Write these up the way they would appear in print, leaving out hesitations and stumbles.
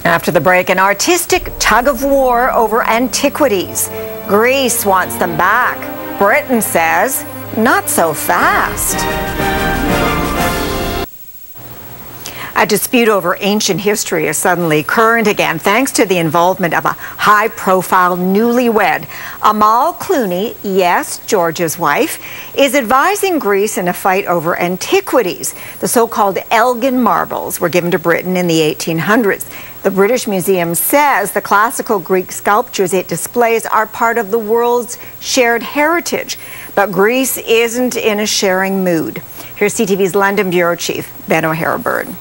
After the break, an artistic tug-of-war over antiquities. Greece wants them back. Britain says, not so fast. A dispute over ancient history is suddenly current again, thanks to the involvement of a high-profile newlywed. Clooney, yes, George's wife, is advising Greece in a fight over antiquities. The so-called Elgin Marbles were given to Britain in the 1800s. The British Museum says the classical Greek sculptures it displays are part of the world's shared heritage. But Greece isn't in a sharing mood. Here's CTV's London Bureau Chief, Ben O'Hara-Byrne.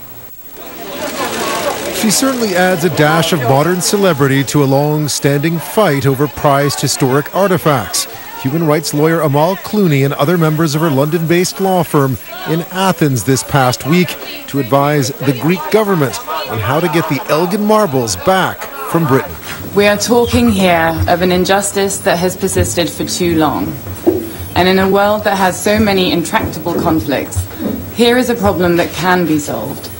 She certainly adds a dash of modern celebrity to a long-standing fight over prized historic artifacts. Human rights lawyer Clooney and other members of her London-based law firm in Athens this past week to advise the Greek government on how to get the Elgin Marbles back from Britain. We are talking here of an injustice that has persisted for too long. And in a world that has so many intractable conflicts, here is a problem that can be solved.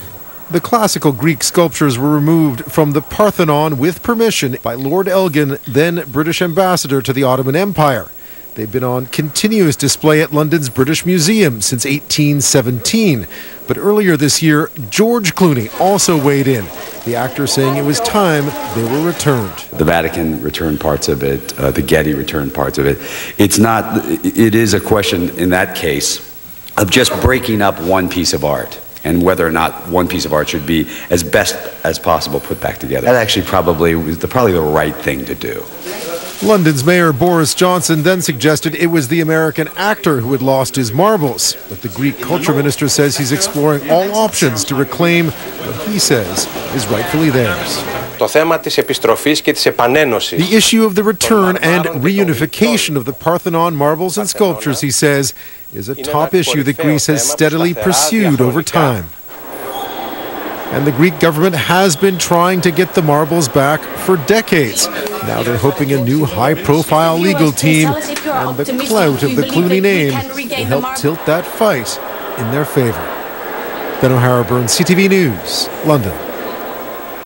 The classical Greek sculptures were removed from the Parthenon with permission by Lord Elgin, then British ambassador to the Ottoman Empire. They've been on continuous display at London's British Museum since 1817. But earlier this year, George Clooney also weighed in, the actor saying it was time they were returned. The Vatican returned parts of it, the Getty returned parts of it. It is a question in that case of just breaking up one piece of art, and whether or not one piece of art should be as best as possible put back together. That actually probably was the right thing to do. London's Mayor Boris Johnson then suggested it was the American actor who had lost his marbles. But the Greek culture minister says he's exploring all options to reclaim what he says is rightfully theirs. The issue of the return and reunification of the Parthenon marbles and sculptures, he says, is a top issue that Greece has steadily pursued over time. And the Greek government has been trying to get the marbles back for decades. Now they're hoping a new high-profile legal team and the clout of the Clooney name will help tilt that fight in their favor. Ben O'Hara-Byrne, CTV News, London.